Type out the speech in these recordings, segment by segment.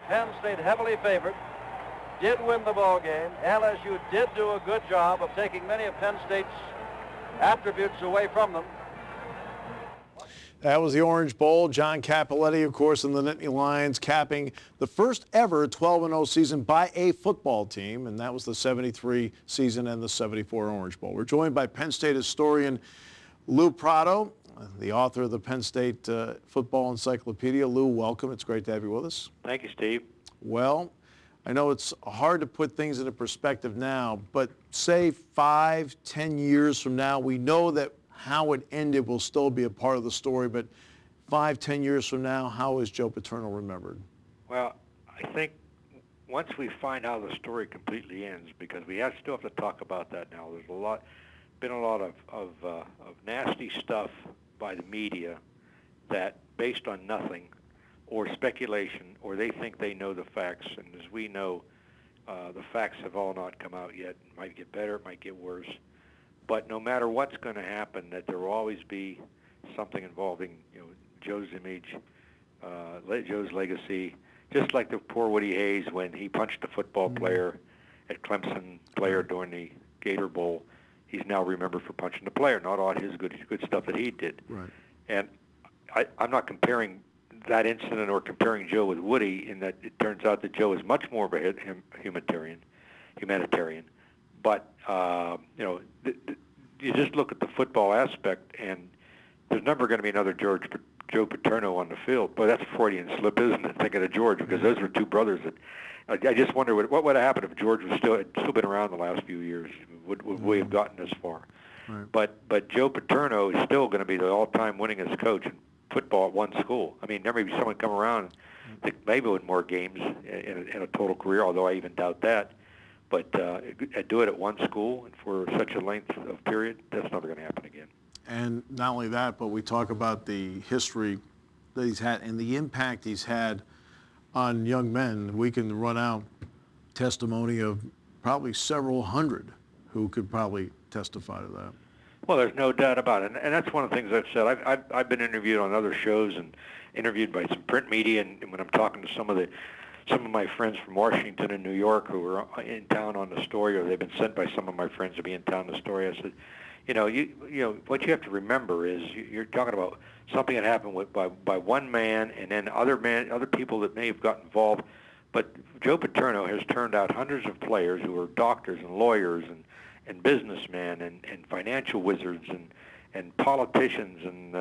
Penn State heavily favored, did win the ball game. LSU did do a good job of taking many of Penn State's attributes away from them. That was the Orange Bowl. John Cappelletti, of course, in the Nittany Lions, capping the first ever 12-0 season by a football team, and that was the 73 season and the 74 Orange Bowl. We're joined by Penn State historian Lou Prato, the author of the Penn State Football Encyclopedia. Lou, welcome. It's great to have you with us. Thank you, Steve. Well, I know it's hard to put things into perspective now, but say 5, 10 years from now, we know that how it ended will still be a part of the story, but 5, 10 years from now, how is Joe Paterno remembered? Well, I think once we find how the story completely ends, because we still have to talk about that now. There's been a lot of nasty stuff by the media that based on nothing or speculation, or they think they know the facts, and as we know, the facts have all not come out yet. It might get better, it might get worse. But no matter what's going to happen, that there will always be something involving, Joe's image, Joe's legacy. Just like the poor Woody Hayes when he punched a football player at Clemson during the Gator Bowl. He's now remembered for punching the player, not all his good stuff that he did. Right. And I'm not comparing that incident or comparing Joe with Woody in that it turns out that Joe is much more of a humanitarian. But, you just look at the football aspect, and there's never going to be another Joe Paterno on the field. Boy, that's a Freudian slip, isn't it, thinking of George, because those were two brothers that I just wonder what would have happened if George had still been around the last few years. Would we have gotten this far? Right. But Joe Paterno is still going to be the all-time winningest coach in football at one school. I mean, there may be someone come around that maybe win more games in a total career, although I even doubt that. But do it at one school and for such a length of period, that's never going to happen again. And not only that, but we talk about the history that he's had and the impact he's had on young men. We can run out testimony of probably several hundred who could probably testify to that. Well, there's no doubt about it, and that's one of the things I've said. I've been interviewed on other shows and interviewed by some print media, and when I'm talking to some of my friends from Washington and New York who were in town on the story, or they've been sent by some of my friends to be in town on the story, I said, what you have to remember is you're talking about something that happened by one man, and then other people that may have got involved. But Joe Paterno has turned out hundreds of players who are doctors and lawyers and businessmen and financial wizards and politicians and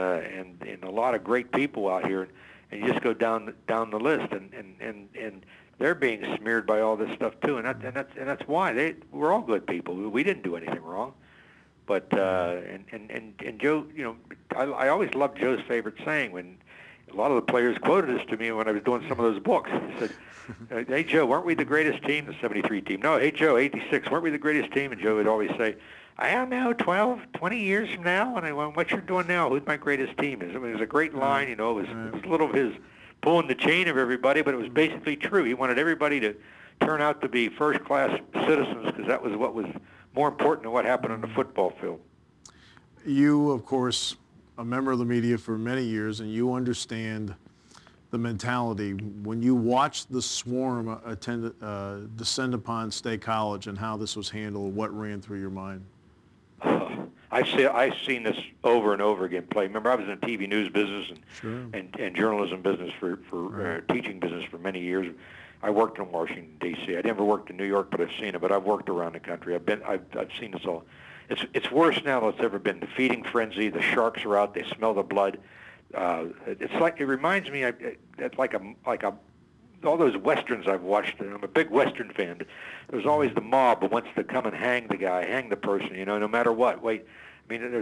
a lot of great people out here. And you just go down the list, and they're being smeared by all this stuff too, and that's why we're all good people. We didn't do anything wrong, but and Joe, I always loved Joe's favorite saying when a lot of the players quoted this to me when I was doing some of those books. He said, "Hey Joe, weren't we the greatest team, the '73 team? No, hey Joe, '86, weren't we the greatest team?" And Joe would always say, I don't know, 12, 20 years from now, and what you're doing now, who's my greatest team is. I mean, it was a great line, it was a little of his pulling the chain of everybody, but it was basically true. He wanted everybody to turn out to be first-class citizens because that was what was more important than what happened on the football field. You, of course, a member of the media for many years, and you understand the mentality. When you watched the swarm descend upon State College and how this was handled, what ran through your mind? I've seen this over and over again play. Remember, I was in the TV news business and journalism business for teaching business for many years. I worked in Washington D.C. I never worked in New York, but I've seen it. But I've worked around the country. I've seen this all. It's worse now than it's ever been. The feeding frenzy. The sharks are out. They smell the blood. It reminds me. It's like a all those westerns I've watched, and I'm a big western fan, but there's always the mob who wants to come and hang the guy, hang the person, no matter what. There's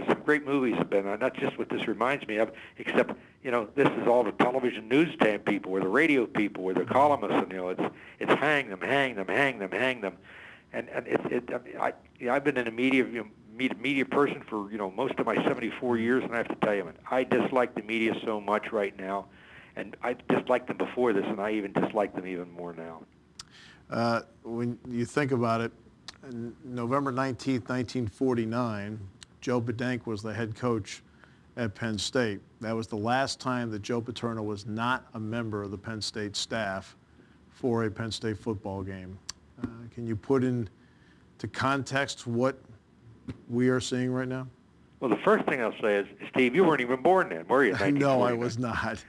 some great movies have been on, not just what this reminds me of, except, this is all the television news people, or the radio people, or the columnists, and, it's hang them. And I've been in a media person for, most of my 74 years, and I have to tell you, I dislike the media so much right now. And I disliked them before this, and I even dislike them even more now. When you think about it, November 19th, 1949, Joe Bedank was the head coach at Penn State. That was the last time that Joe Paterno was not a member of the Penn State staff for a Penn State football game. Can you put into context what we are seeing right now? Well, the first thing I'll say is, Steve, you weren't even born then, were you? No, I was not.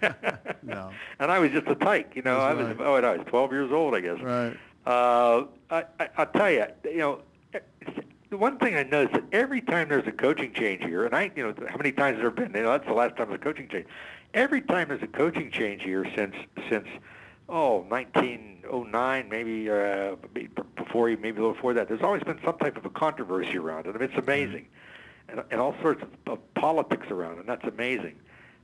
No. And I was just a tyke, you know. That's right. I was 12 years old, I guess. Right. I'll tell you, you know, the one thing I noticed that every time there's a coaching change here, and how many times has there been? You know, that's the last time there's a coaching change. Every time there's a coaching change here since 1909, maybe before, maybe a little before that, there's always been some type of a controversy around it. I mean, it's amazing. And all sorts of politics around it, and that's amazing.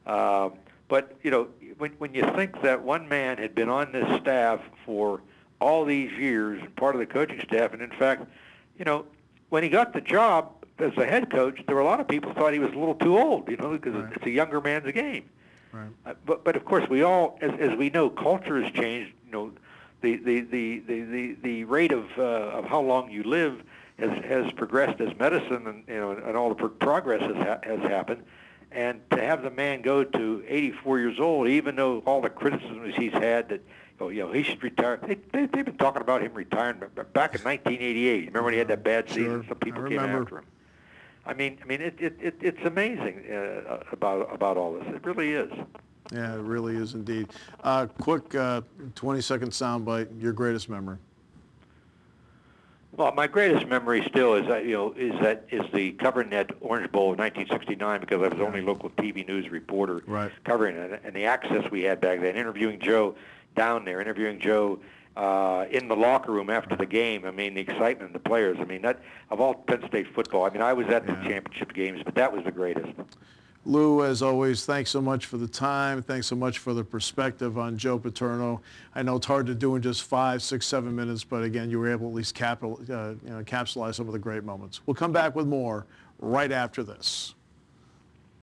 But, you know, when you think that one man had been on this staff for all these years and part of the coaching staff, and in fact, you know, when he got the job as the head coach, there were a lot of people who thought he was a little too old, you know, because it's a younger man's game. Right. But of course, we all, as we know, culture has changed. You know, the rate of how long you live has progressed as medicine, and you know, and all the progress has happened. And to have the man go to 84 years old, even though all the criticisms he's had that, you know, he should retire. They've been talking about him retiring back in 1988. Remember when he had that bad season? Some people came after him. I mean, it's amazing about all this. It really is. Yeah, it really is indeed. Quick 20-second soundbite. Your greatest memory. Well, my greatest memory still is the covering that Orange Bowl of 1969, because I was the only local TV news reporter covering it, and the access we had back then, interviewing Joe down there, interviewing Joe in the locker room after the game. I mean, the excitement of the players. I mean, that of all Penn State football. I mean, I was at the championship games, but that was the greatest. Lou, as always, thanks so much for the time. Thanks so much for the perspective on Joe Paterno. I know it's hard to do in just 5, 6, 7 minutes, but again, you were able to at least capitalize some of the great moments. We'll come back with more right after this.